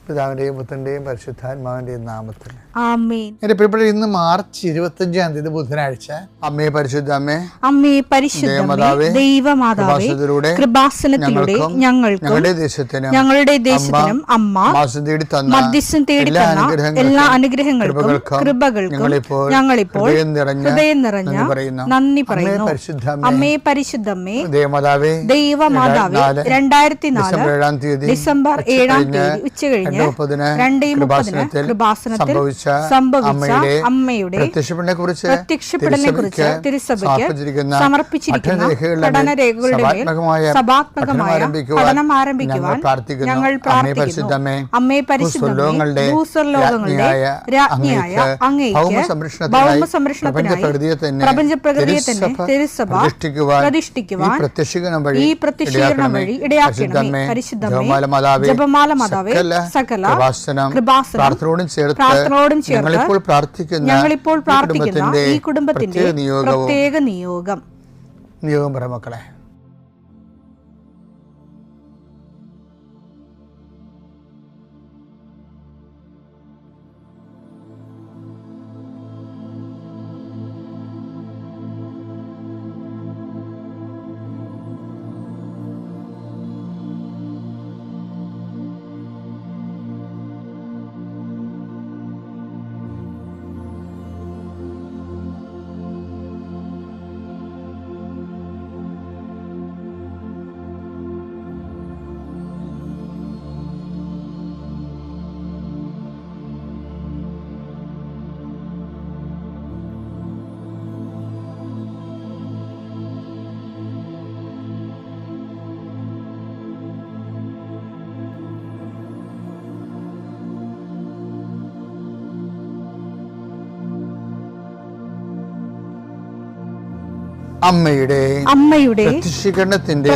പിതാവിൻ്റെയും പുത്രൻ്റെയും പരിശുദ്ധാത്മാവിൻ്റെയും നാമത്തിൽ ആമേൻ. എൻ്റെ പ്രിയപ്പെട്ട ഇന്ന് മാർച്ച് 25 ബുധനാഴ്ച അമ്മേ പരിശുദ്ധ അമ്മേ, അമ്മേ പരിശുദ്ധമേ, ദൈവമാതാവേ, കൃപാസനത്തിലൂടെ ഞങ്ങൾക്കും ഞങ്ങളുടെ ദേശത്തിനും അമ്മ മധ്യസ്ഥം തേടി തന്ന എല്ലാ അനുഗ്രഹങ്ങൾക്കും കൃപകൾക്കും ഞങ്ങളിപ്പോൾ ഹൃദയം നിറഞ്ഞ നന്ദി പറയുന്നു. അമ്മേ പരിശുദ്ധമേ, ദൈവമാതാവേ, 2004 ഡിസംബർ 7 ഉച്ചകഴിഞ്ഞ് 2:30 കൃപാസനത്തിൽ സംഭവിച്ച അമ്മയുടെ പ്രത്യക്ഷപ്പെടലിനെ കുറിച്ച് തിരുസഭയ്ക്ക് സമർപ്പിച്ചിരിക്കുന്ന പഠനരേഖകളുടെ മേൽ സഭാത്മകമായ പഠനം ആരംഭിക്കുവാൻ ഞങ്ങൾ പ്രാർത്ഥിക്കുന്നു. അമ്മേ പരിശുദ്ധമേ, ഭൂസ്വർലോകങ്ങളുടെ രാജ്ഞിയായ അങ്ങേയ്ക്ക് ഭൗമസംരക്ഷണത്തിനായി പ്രപഞ്ചപ്രകൃതിയെ തന്നെ തിരുസഭ പ്രതിഷ്ഠിക്കുവാൻ ഈ പ്രത്യക്ഷീകരണം വഴി ഇടയാക്കണമേ. പരിശുദ്ധമേ, ജപമാല മാതാവേ, സകല കൃപാസനം പ്രാർത്ഥനയോടും ചേർത്ത് ഞങ്ങളിപ്പോൾ പ്രാർത്ഥിക്കുന്ന ഈ കുടുംബത്തിന്റെ പ്രത്യേക നിയോഗം പറ മക്കളെ. അമ്മയുടെ പ്രത്യക്ഷീകരണത്തിന്റെ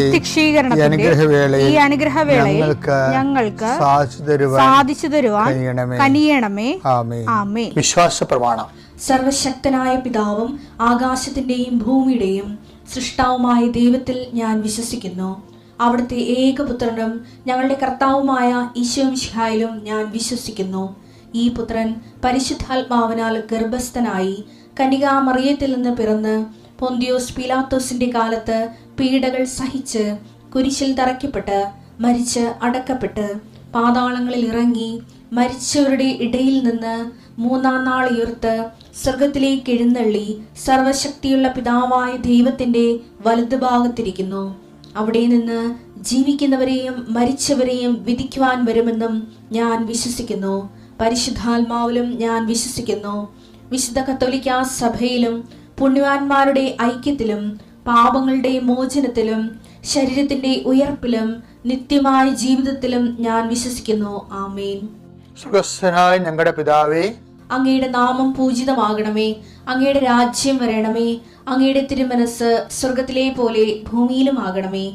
ഈ അനുഗ്രഹവേളയിൽ ഞങ്ങൾക്ക് സാധിച്ചു തരുവാൻ കനിയണമേ. ആമേൻ. വിശ്വാസ പ്രമാണം. സർവശക്തനായ പിതാവും ആകാശത്തിന്റെയും ഭൂമിയുടെയും സൃഷ്ടാവുമായ ദൈവത്തിൽ ഞാൻ വിശ്വസിക്കുന്നു. അവിടുത്തെ ഏകപുത്രനും ഞങ്ങളുടെ കർത്താവുമായ ഈശോമിശിഹായിലും ഞാൻ വിശ്വസിക്കുന്നു. ഈ പുത്രൻ പരിശുദ്ധാത്മാവിനാൽ ഗർഭസ്ഥനായി കന്യകാമറിയത്തിൽ നിന്ന് പിറന്ന് പൊന്തിയോസ് പീലാത്തോസിന്റെ കാലത്ത് പീഡകൾ സഹിച്ച് കുരിശിൽ തറയ്ക്കപ്പെട്ട് മരിച്ച് അടക്കപ്പെട്ട് പാതാളങ്ങളിൽ ഇറങ്ങി മരിച്ചവരുടെ ഇടയിൽ നിന്ന് 3-ാം നാൾ ഉയർത്ത് സ്വർഗത്തിലേക്ക് എഴുന്നള്ളി സർവശക്തിയുള്ള പിതാവായ ദൈവത്തിന്റെ വലതുഭാഗത്തിരിക്കുന്നു. അവിടെ നിന്ന് ജീവിക്കുന്നവരെയും മരിച്ചവരെയും വിധിക്കുവാൻ വരുമെന്നും ഞാൻ വിശ്വസിക്കുന്നു. പരിശുദ്ധാത്മാവിലും ഞാൻ വിശ്വസിക്കുന്നു. വിശുദ്ധ കത്തോലിക്കാ സഭയിലും പുണ്യവാന്മാരുടെ ഐക്യത്തിലും പാപങ്ങളുടെ മോചനത്തിലും ശരീരത്തിന്റെ ഉയർപ്പിലും നിത്യമായ ജീവിതത്തിലും ഞാൻ വിശ്വസിക്കുന്നു. ആമേൻ. സ്വർഗ്ഗസ്ഥനായ ഞങ്ങളുടെ പിതാവേ, അങ്ങയുടെ നാമം പൂജിതമാകണമേ. അങ്ങയുടെ രാജ്യം വരണമേ. അങ്ങയുടെ തിരുമനസ് സ്വർഗത്തിലെ പോലെ ഭൂമിയിലും ആകണമേ.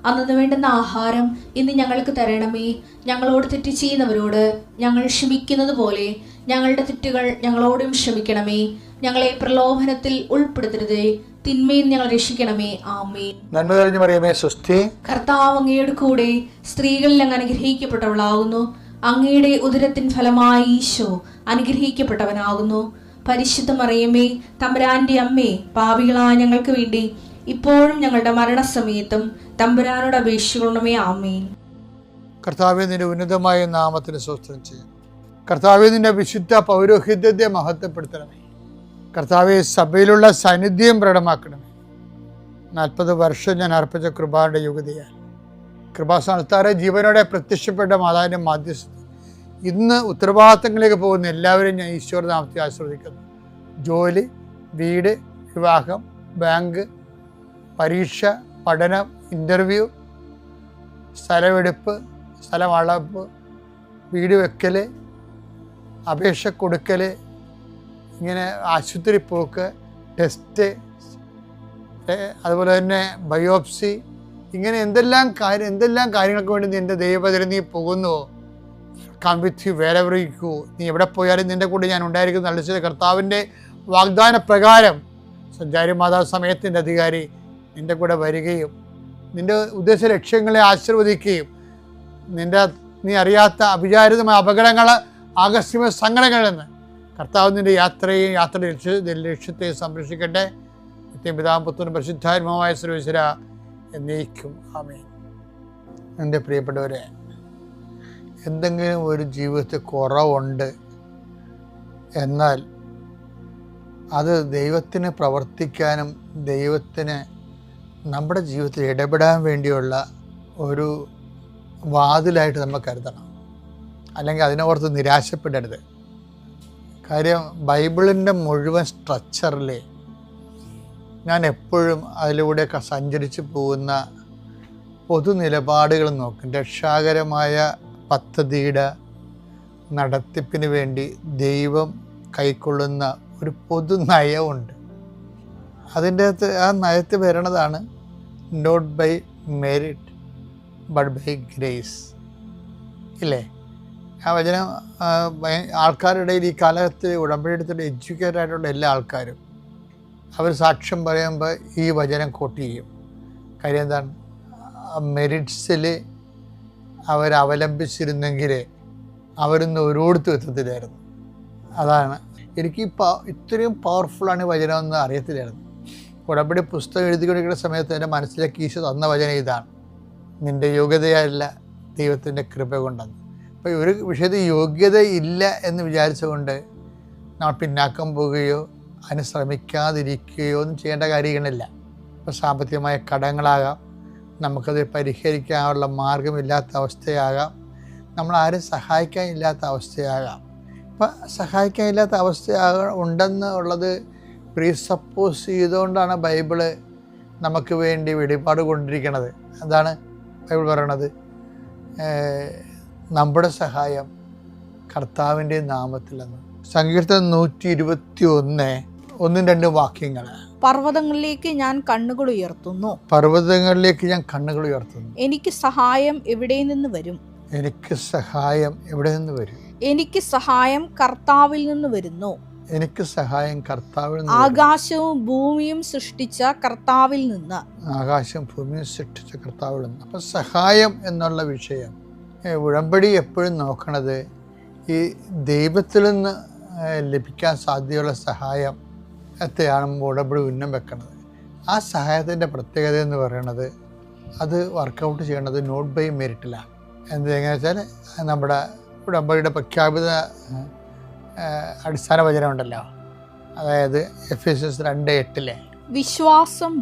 അന്നു വേണ്ടുന്ന ആഹാരം ഇന്ന് ഞങ്ങൾക്ക് തരണമേ. ഞങ്ങളോട് തെറ്റ് ചെയ്യുന്നവരോട് ഞങ്ങൾ ക്ഷമിക്കുന്നത് പോലെ ഞങ്ങളുടെ തെറ്റുകൾ ഞങ്ങളോടും ക്ഷമിക്കണമേ. ഞങ്ങളെ പ്രലോഭനത്തിൽ ഉൾപ്പെടുത്തരുതേ, തിന്മയിൽ ഞങ്ങൾ രക്ഷിക്കണമേ. ആമേൻ. നന്മ നിറഞ്ഞ മറിയമേ, സ്വസ്തി. കർത്താവ് അങ്ങയുടെ കൂടെ സ്ത്രീകളിൽ അങ്ങ് അനുഗ്രഹിക്കപ്പെട്ടവളാകുന്നു. അങ്ങയുടെ ഉദരത്തിൻ ഫലമായി ഈശോ അനുഗ്രഹിക്കപ്പെട്ടവനാകുന്നു. പരിശുദ്ധ മറിയമേ, തമ്പുരാന്റെ അമ്മേ, പാപികളായ ഞങ്ങൾക്ക് വേണ്ടി ഇപ്പോഴും ഞങ്ങളുടെ മരണസമയത്തും തമ്പുരാനോട് അപേക്ഷിക്കണമേ. ആമേൻ. കർത്താവേ, നിന്റെ ഉന്നതമായ നാമത്തിന് സ്തോത്രം ചെയ്യും. കർത്താവേ, നിന്റെ വിശുദ്ധ പൗരോഹിത്യത്തെ മഹത്വപ്പെടുത്തണമേ. കർത്താവെ, സഭയിലുള്ള സാന്നിധ്യം പ്രകടമാക്കണമേ. 40 വർഷം ഞാൻ അർപ്പിച്ച കൃപാന്റെ യുഗതിയാണ്. കൃപാസ്ഥാനത്താറെ ജീവനോടെ പ്രത്യക്ഷപ്പെട്ട മാതാവിൻ്റെ മാധ്യസ്ഥം ഇന്ന് ഉത്തരവാദിത്തങ്ങളിലേക്ക് പോകുന്ന എല്ലാവരെയും ഞാൻ ഈശ്വര നാമത്തിൽ ആശീർവദിക്കുന്നു. ജോലി, വീട്, വിവാഹം, ബാങ്ക്, പരീക്ഷ, പഠനം, ഇൻ്റർവ്യൂ, സ്ഥലമെടുപ്പ്, സ്ഥലം അളവ്, വീട് വെക്കൽ, അപേക്ഷ കൊടുക്കൽ, ഇങ്ങനെ ആശുപത്രി പോക്ക്, ടെസ്റ്റ്, അതുപോലെ തന്നെ ബയോപ്സി, ഇങ്ങനെ എന്തെല്ലാം കാര്യങ്ങൾക്ക് വേണ്ടി നിൻ്റെ ദൈവപദം നീ പോകുന്നുവോ, come with you wherever you go. നീ എവിടെ പോയാലും നിൻ്റെ കൂടെ ഞാൻ ഉണ്ടായിരിക്കും. നല്ല കർത്താവിൻ്റെ വാഗ്ദാന പ്രകാരം സഞ്ചാരി മാതാവ് സമയത്തിൻ്റെ അധികാരി നിൻ്റെ കൂടെ വരികയും നിൻ്റെ ഉദ്ദേശ ലക്ഷ്യങ്ങളെ ആശീർവദിക്കുകയും നിൻ്റെ നീ അറിയാത്ത അവിചാരിതമായ അപകടങ്ങൾ, ആകസ്മിക സങ്കടങ്ങളിൽ നിന്ന് കർത്താവ് നിൻ്റെ യാത്രയുടെ ലക്ഷ്യത്തെയും സംരക്ഷിക്കട്ടെ. നിത്യപിതാവും പുത്രനും പരിശുദ്ധാത്മാവുമായ സർവ്വേശ്വര എന്നേക്കും ആമേൻ. എൻ്റെ പ്രിയപ്പെട്ടവരെ, എന്തെങ്കിലും ഒരു ജീവിതത്തിൽ കുറവുണ്ട് എന്നാൽ അത് ദൈവത്തിന് പ്രവർത്തിക്കാനും ദൈവത്തിന് നമ്മുടെ ജീവിതത്തിൽ ഇടപെടാൻ വേണ്ടിയുള്ള ഒരു വാതിലായിട്ട് നമ്മൾ കരുതണം. അല്ലെങ്കിൽ അതിനോർത്ത് നിരാശപ്പെടരുത്. കാര്യം ബൈബിളിൻ്റെ മുഴുവൻ സ്ട്രക്ചറിൽ ഞാൻ എപ്പോഴും അതിലൂടെയൊക്കെ സഞ്ചരിച്ച് പോകുന്ന പൊതു നിലപാടുകൾ നോക്കും. രക്ഷാകരമായ പദ്ധതിയുടെ നടത്തിപ്പിന് വേണ്ടി ദൈവം കൈക്കൊള്ളുന്ന ഒരു പൊതു നയമുണ്ട്. അതിൻ്റെ അകത്ത് ആ നയത്തിൽ വരണതാണ് not by merit but by grace, ഇല്ലേ? ആ വചനം ആൾക്കാരുടെ ഇടയിൽ ഈ കാലത്ത് ഉടമ്പടി എടുത്തിട്ട് എഡ്യൂക്കേറ്റഡ് ആയിട്ടുള്ള എല്ലാ ആൾക്കാരും അവർ സാക്ഷ്യം പറയുമ്പോൾ ഈ വചനം കോട്ട് ചെയ്യും. കാര്യം എന്താണ്? മെറിറ്റ്സിൽ അവരവലംബിച്ചിരുന്നെങ്കിൽ അവരൊന്ന് ഓരോരുത്തർ എത്തത്തില്ലായിരുന്നു. അതാണ് എനിക്ക് ഇത്രയും പവർഫുള്ളാണ് വചനമെന്ന് അറിയത്തില്ലായിരുന്നു. ഉടമ്പടി പുസ്തകം എഴുതിക്കൊണ്ടിരിക്കുന്ന സമയത്ത് എൻ്റെ മനസ്സിലേക്ക് ഈശോ തന്ന വചനം ഇതാണ്: നിൻ്റെ യോഗ്യതയല്ല, ദൈവത്തിൻ്റെ കൃപ കൊണ്ടെന്ന്. അപ്പോൾ ഒരു വിഷയത്തിൽ യോഗ്യത ഇല്ല എന്ന് വിചാരിച്ചുകൊണ്ട് നമ്മൾ പിന്നാക്കം പോവുകയോ അതിന് ശ്രമിക്കാതിരിക്കുകയോ ഒന്നും ചെയ്യേണ്ട കാര്യങ്ങളില്ല. ഇപ്പോൾ സാമ്പത്തികമായ കടങ്ങളാകാം, നമുക്കത് പരിഹരിക്കാനുള്ള മാർഗമില്ലാത്ത അവസ്ഥയാകാം, നമ്മളാരും സഹായിക്കാനില്ലാത്ത അവസ്ഥയാകാം. ഇപ്പം സഹായിക്കാനില്ലാത്ത ഉണ്ടെന്ന് ഉള്ളത് പ്രീസപ്പോസ് ചെയ്തുകൊണ്ടാണ് ബൈബിള് നമുക്ക് വേണ്ടി വെളിപാട് കൊണ്ടിരിക്കുന്നത്. എന്താണ് ബൈബിൾ പറയണത്? നമ്മുടെ സഹായം കർത്താവിൻ്റെ നാമത്തിലെന്ന്. സങ്കീർത്തനം 121:1-2 വാക്യങ്ങൾ. പർവ്വതങ്ങളിലേക്ക് ഞാൻ കണ്ണുകൾ ഉയർത്തുന്നു. പർവ്വതങ്ങളിലേക്ക് ഞാൻ കണ്ണുകൾ ഉയർത്തുന്നു. എനിക്ക് സഹായം എവിടെ നിന്ന് വരും? എനിക്ക് സഹായം എവിടെ നിന്ന് വരും? എനിക്ക് സഹായം കർത്താവിൽ നിന്ന് വരുന്നു. എനിക്ക് സഹായം കർത്താവിൽ നിന്ന്. ആകാശവും ഭൂമിയും സൃഷ്ടിച്ച കർത്താവിൽ നിന്ന്. ആകാശം ഭൂമിയും സൃഷ്ടിച്ച കർത്താവിൽ നിന്ന്. അപ്പം സഹായം എന്നുള്ള വിഷയം ഉടമ്പടി എപ്പോഴും നോക്കണത് ഈ ദൈവത്തിൽ നിന്ന് ലഭിക്കാൻ സാധ്യതയുള്ള സഹായത്തെയാണ് ഉടമ്പടി ഉന്നം വെക്കുന്നത്. ആ സഹായത്തിൻ്റെ പ്രത്യേകത എന്ന് പറയുന്നത് അത് വർക്കൗട്ട് ചെയ്യേണ്ടത് നോട്ട് ബൈ മെറിറ്റിലാണ്. എങ്ങനെയാ വെച്ചാൽ നമ്മുടെ ഉടമ്പടിയുടെ പ്രഖ്യാപിത അടിസ്ഥാന വചനം ഉണ്ടല്ലോ, അതായത് Ephesians 2:8 വിശ്വാസം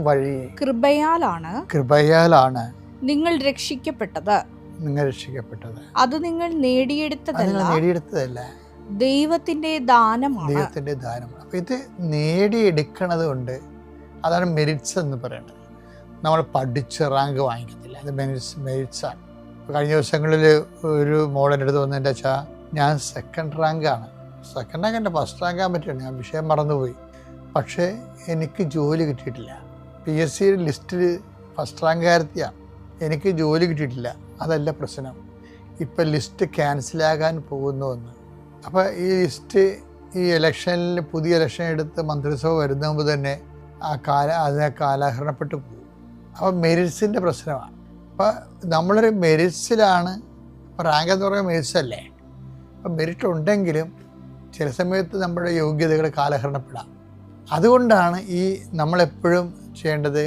വഴി കൃപയാലാണ് നിങ്ങൾ രക്ഷിക്കപ്പെട്ടത്. അത് നിങ്ങൾ നേടിയെടുത്തതല്ല, ദൈവത്തിന്റെ ദാനമാണ്. അപ്പം ഇത് നേടിയെടുക്കണത് കൊണ്ട് അതാണ് മെറിറ്റ്സ് എന്ന് പറയുന്നത്. നമ്മൾ പഠിച്ച് റാങ്ക് വാങ്ങിക്കത്തില്ല, അത് മെറിറ്റ്സാണ്. കഴിഞ്ഞ ദിവസങ്ങളിൽ ഒരു മോളെൻ്റെ അടുത്ത് വന്നതിൻ്റെ വെച്ചാൽ ഞാൻ സെക്കൻഡ് റാങ്കാണ്. സെക്കൻഡ് റാങ്ക് എൻ്റെ ഫസ്റ്റ് റാങ്കാൻ പറ്റുകയാണ്, ഞാൻ വിഷയം മറന്നുപോയി. പക്ഷേ എനിക്ക് ജോലി കിട്ടിയിട്ടില്ല. PSC ലിസ്റ്റിൽ ഫസ്റ്റ് റാങ്കുകാരത്തിയാണ്, എനിക്ക് ജോലി കിട്ടിയിട്ടില്ല. അതല്ല പ്രശ്നം, ഇപ്പം ലിസ്റ്റ് ക്യാൻസലാകാൻ പോകുന്നുവെന്ന്. അപ്പോൾ ഈ ലിസ്റ്റ് ഈ ഇലക്ഷനിൽ പുതിയ ഇലക്ഷൻ എടുത്ത് മന്ത്രിസഭ വരുന്ന മുമ്പ് തന്നെ അതിനെ കാലഹരണപ്പെട്ടു പോകും. അപ്പോൾ മെറിറ്റ്സിൻ്റെ പ്രശ്നമാണ്. അപ്പോൾ നമ്മളൊരു മെറിറ്റ്സിലാണ്. ഇപ്പോൾ റാങ്ക് എന്ന് പറയുന്നത് മെറിറ്റ്സ് അല്ലേ? അപ്പം മെറിറ്റ് ഉണ്ടെങ്കിലും ചില സമയത്ത് നമ്മുടെ യോഗ്യതകൾ കാലഹരണപ്പെടാം. അതുകൊണ്ടാണ് നമ്മളെപ്പോഴും ചെയ്യേണ്ടത്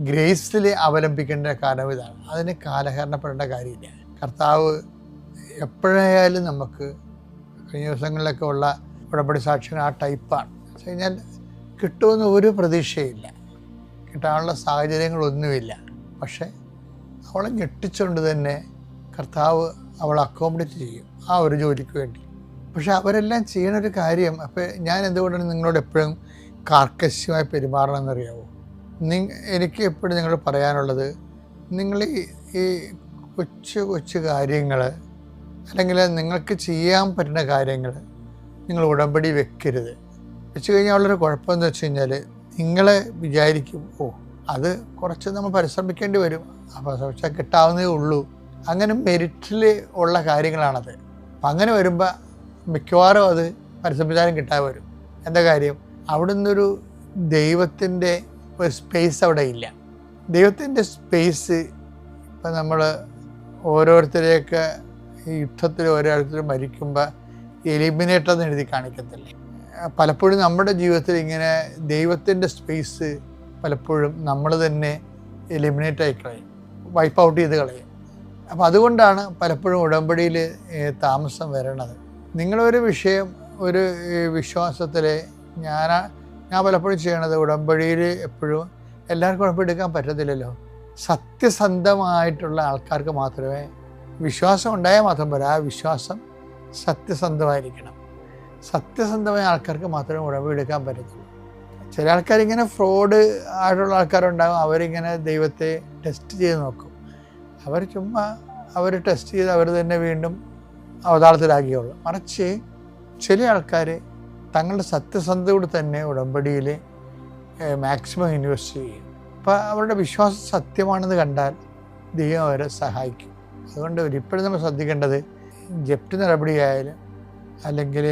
ഗ്രേസിൽ അവലംബിക്കേണ്ട കാരണം ഇതാണ്. അതിന് കാലഹരണപ്പെടേണ്ട കാര്യമില്ല. കർത്താവ് എപ്പോഴായാലും നമുക്ക് കഴിഞ്ഞ ദിവസങ്ങളിലൊക്കെ ഉള്ള ഉടമ്പടി സാക്ഷികൾ ആ ടൈപ്പാണ്. വെച്ച് കഴിഞ്ഞാൽ കിട്ടുമെന്ന് ഒരു പ്രതീക്ഷയില്ല, കിട്ടാനുള്ള സാഹചര്യങ്ങളൊന്നുമില്ല. പക്ഷേ അവളെ ഞെട്ടിച്ചുകൊണ്ട് തന്നെ കർത്താവ് അവളെ അക്കോമഡേറ്റ് ചെയ്യും ആ ഒരു ജോലിക്ക് വേണ്ടി. പക്ഷെ അവരെല്ലാം ചെയ്യണൊരു കാര്യം, അപ്പോൾ ഞാൻ എന്തുകൊണ്ടാണ് നിങ്ങളോട് എപ്പോഴും കാർക്കശ്യമായി പെരുമാറണമെന്നറിയാവോ? എനിക്ക് എപ്പോഴും നിങ്ങളോട് പറയാനുള്ളത്, നിങ്ങൾ ഈ കൊച്ചു കാര്യങ്ങൾ അല്ലെങ്കിൽ നിങ്ങൾക്ക് ചെയ്യാൻ പറ്റുന്ന കാര്യങ്ങൾ നിങ്ങൾ ഉടമ്പടി വെക്കരുത്. വെച്ച് കഴിഞ്ഞാൽ ഉള്ളൊരു കുഴപ്പമെന്ന് വെച്ച് കഴിഞ്ഞാൽ നിങ്ങളെ വിചാരിക്കും, അത് കുറച്ച് നമ്മൾ പരിശ്രമിക്കേണ്ടി വരും, അപ്പോൾ ശ്രമിച്ചാൽ കിട്ടാവുന്നതേ ഉള്ളൂ. അങ്ങനെ മെറിറ്റിൽ ഉള്ള കാര്യങ്ങളാണത്. അപ്പം അങ്ങനെ വരുമ്പോൾ മിക്കവാറും അത് പരിശ്രമിച്ചാലും കിട്ടാതെ വരും. എന്താ കാര്യം? അവിടെ നിന്നൊരു ദൈവത്തിൻ്റെ ഒരു സ്പേസ് അവിടെ ഇല്ല. ദൈവത്തിൻ്റെ സ്പേസ് ഇപ്പം നമ്മൾ ഓരോരുത്തരെയൊക്കെ ഈ യുദ്ധത്തിൽ ഓരോരുത്തർ മരിക്കുമ്പോൾ എലിമിനേറ്റർ എന്ന് എഴുതി കാണിക്കത്തില്ലേ? പലപ്പോഴും നമ്മുടെ ജീവിതത്തിൽ ഇങ്ങനെ ദൈവത്തിൻ്റെ സ്പേസ് പലപ്പോഴും നമ്മൾ തന്നെ എലിമിനേറ്റ് ആയി കളയും, വൈപ്പ് ഔട്ട് ചെയ്ത് കളയും. അപ്പോൾ അതുകൊണ്ടാണ് പലപ്പോഴും ഉടമ്പടിയിൽ താമസം വരണത്. നിങ്ങളൊരു വിഷയം ഒരു വിശ്വാസത്തിൽ ഞാൻ പലപ്പോഴും ചെയ്യണത്, ഉടമ്പടിയിൽ എപ്പോഴും എല്ലാവർക്കും ഉടമ്പടി എടുക്കാൻ പറ്റത്തില്ലല്ലോ. സത്യസന്ധമായിട്ടുള്ള ആൾക്കാർക്ക് മാത്രമേ വിശ്വാസം ഉണ്ടായാൽ മാത്രം പോരാ, ആ വിശ്വാസം സത്യസന്ധമായിരിക്കണം. സത്യസന്ധമായ ആൾക്കാർക്ക് മാത്രമേ ഉടമ്പടി എടുക്കാൻ പറ്റത്തുള്ളൂ. ചില ആൾക്കാരിങ്ങനെ ഫ്രോഡ് ആയിട്ടുള്ള ആൾക്കാരുണ്ടാകും, അവരിങ്ങനെ ദൈവത്തെ ടെസ്റ്റ് ചെയ്ത് നോക്കും. അവർ ചുമ്മാ ടെസ്റ്റ് ചെയ്ത് അവർ തന്നെ വീണ്ടും അവതാളത്തിലാക്കിയുള്ളൂ. മറിച്ച് ചില ആൾക്കാർ തങ്ങളുടെ സത്യസന്ധതയോട് തന്നെ ഉടമ്പടിയിൽ മാക്സിമം ഇൻവെസ്റ്റ് ചെയ്യും. അപ്പോൾ അവരുടെ വിശ്വാസം സത്യമാണെന്ന് കണ്ടാൽ ദൈവം അവരെ സഹായിക്കും. അതുകൊണ്ട് ഇപ്പോഴും നമ്മൾ ശ്രദ്ധിക്കേണ്ടത്, ജപ്തി നടപടിയായാലും അല്ലെങ്കിൽ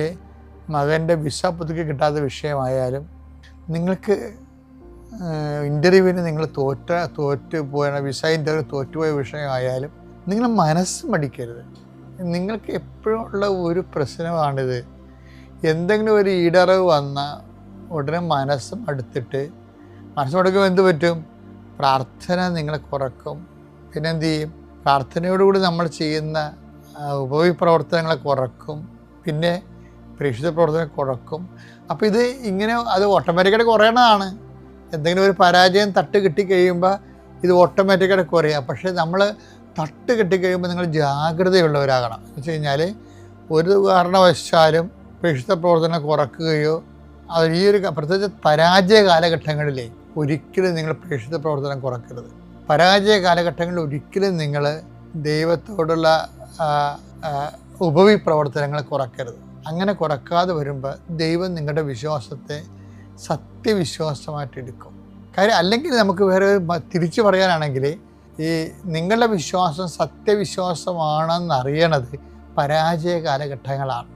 മകൻ്റെ വിസ പുതുക്കി കിട്ടാത്ത വിഷയമായാലും, നിങ്ങൾക്ക് ഇൻ്റർവ്യൂവിന് നിങ്ങൾ തോറ്റുപോയ വിസ ഇൻ്റർവ്യൂ തോറ്റുപോയ വിഷയമായാലും നിങ്ങൾ മനസ്സ് മടിക്കരുത്. നിങ്ങൾക്ക് എപ്പോഴും ഉള്ള ഒരു പ്രശ്നമാണിത്. എന്തെങ്കിലും ഒരു ഈടറവ് വന്നാൽ ഉടനെ മനസ്സ് മടുത്തിട്ട്, മനസ്സ് മടുക്കുമ്പോൾ എന്ത് പറ്റും? പ്രാർത്ഥന നിങ്ങളെ കുറക്കും. പിന്നെ എന്ത് ചെയ്യും? പ്രാർത്ഥനയോടുകൂടി നമ്മൾ ചെയ്യുന്ന ഉപവിപ്രവർത്തനങ്ങളെ കുറക്കും. പിന്നെ പ്രേക്ഷിത പ്രവർത്തനം കുറക്കും. അപ്പോൾ ഇത് ഇങ്ങനെ അത് ഓട്ടോമാറ്റിക്കായിട്ട് കുറയണതാണ്. എന്തെങ്കിലും ഒരു പരാജയം തട്ട് കിട്ടിക്കഴിയുമ്പോൾ ഇത് ഓട്ടോമാറ്റിക്കായിട്ട് കുറയാം. പക്ഷേ നമ്മൾ തട്ട് കിട്ടിക്കഴിയുമ്പോൾ നിങ്ങൾ ജാഗ്രതയുള്ളവരാകണം. എന്ന് വെച്ച് കഴിഞ്ഞാൽ ഒരു കാരണവശാലും പ്രേക്ഷിത പ്രവർത്തനം കുറക്കുകയോ, അത് ഈ ഒരു പ്രത്യേകിച്ച് പരാജയ കാലഘട്ടങ്ങളിലേ ഒരിക്കലും നിങ്ങൾ പ്രേക്ഷിത പ്രവർത്തനം കുറക്കരുത്. പരാജയ കാലഘട്ടങ്ങളിൽ ഒരിക്കലും നിങ്ങൾ ദൈവത്തോടുള്ള ഉപവിപ്രവർത്തനങ്ങൾ കുറക്കരുത്. അങ്ങനെ കുറക്കാതെ വരുമ്പോൾ ദൈവം നിങ്ങളുടെ വിശ്വാസത്തെ സത്യവിശ്വാസമായിട്ടെടുക്കും. കാര്യം അല്ലെങ്കിൽ നമുക്ക് വേറെ തിരിച്ചു പറയാനാണെങ്കിൽ, ഈ നിങ്ങളുടെ വിശ്വാസം സത്യവിശ്വാസമാണെന്നറിയണത് പരാജയ കാലഘട്ടങ്ങളാണ്,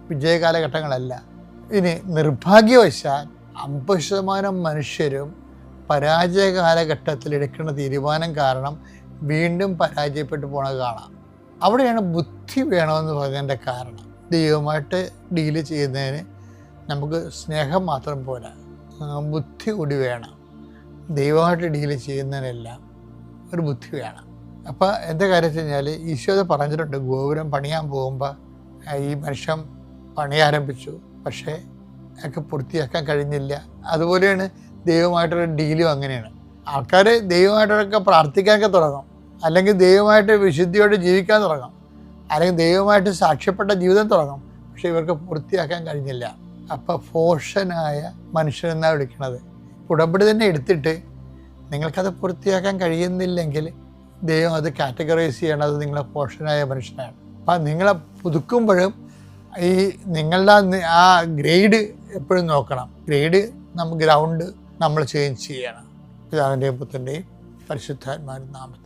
വിജയകാലഘട്ടങ്ങളല്ല. ഇനി നിർഭാഗ്യവശാൽ 50% മനുഷ്യരും പരാജയ കാലഘട്ടത്തിൽ എടുക്കുന്ന തീരുമാനം കാരണം വീണ്ടും പരാജയപ്പെട്ടു പോണത് കാണാം. അവിടെയാണ് ബുദ്ധി വേണമെന്ന് പറയുന്നതിൻ്റെ കാരണം. ദൈവമായിട്ട് ഡീല് ചെയ്യുന്നതിന് നമുക്ക് സ്നേഹം മാത്രം പോരാ, ബുദ്ധി കൂടി വേണം. ദൈവമായിട്ട് ഡീല് ചെയ്യുന്നതിനെല്ലാം ഒരു ബുദ്ധി വേണം. അപ്പോൾ എന്താ കാര്യം വെച്ച് കഴിഞ്ഞാൽ, ഈശോ പറഞ്ഞിട്ടുണ്ട്, ഗോപുരം പണിയാൻ പോകുമ്പോൾ ഈ മനുഷ്യൻ പണി ആരംഭിച്ചു, പക്ഷേ ഒക്കെ പൂർത്തിയാക്കാൻ കഴിഞ്ഞില്ല. അതുപോലെയാണ് ദൈവമായിട്ടുള്ള ഡീലും അങ്ങനെയാണ്. ആൾക്കാർ ദൈവമായിട്ടൊക്കെ പ്രാർത്ഥിക്കാനൊക്കെ തുടങ്ങും, അല്ലെങ്കിൽ ദൈവമായിട്ട് വിശുദ്ധിയോടെ ജീവിക്കാൻ തുടങ്ങും, അല്ലെങ്കിൽ ദൈവമായിട്ട് സാക്ഷ്യപ്പെട്ട ജീവിതം തുടങ്ങും. പക്ഷേ ഇവർക്ക് പൂർത്തിയാക്കാൻ കഴിഞ്ഞില്ല. അപ്പോൾ ഫോഷനായ മനുഷ്യനെന്നാണ് വിളിക്കുന്നത്. ഉടമ്പടി തന്നെ എടുത്തിട്ട് നിങ്ങൾക്കത് പൂർത്തിയാക്കാൻ കഴിയുന്നില്ലെങ്കിൽ ദൈവം അത് കാറ്റഗറൈസ് ചെയ്യണത് നിങ്ങളെ ഫോഷനായ മനുഷ്യനാണ്. അപ്പം നിങ്ങളെ പുതുക്കുമ്പോഴും ഈ നിങ്ങളുടെ ആ ഗ്രേഡ് എപ്പോഴും നോക്കണം. ഗ്രൗണ്ട് നമ്മൾ ചേഞ്ച് ചെയ്യണം. പിതാവിൻ്റെയും പുത്രൻ്റെയും പരിശുദ്ധാത്മാവിൻ്റെ നാമത്തിൽ.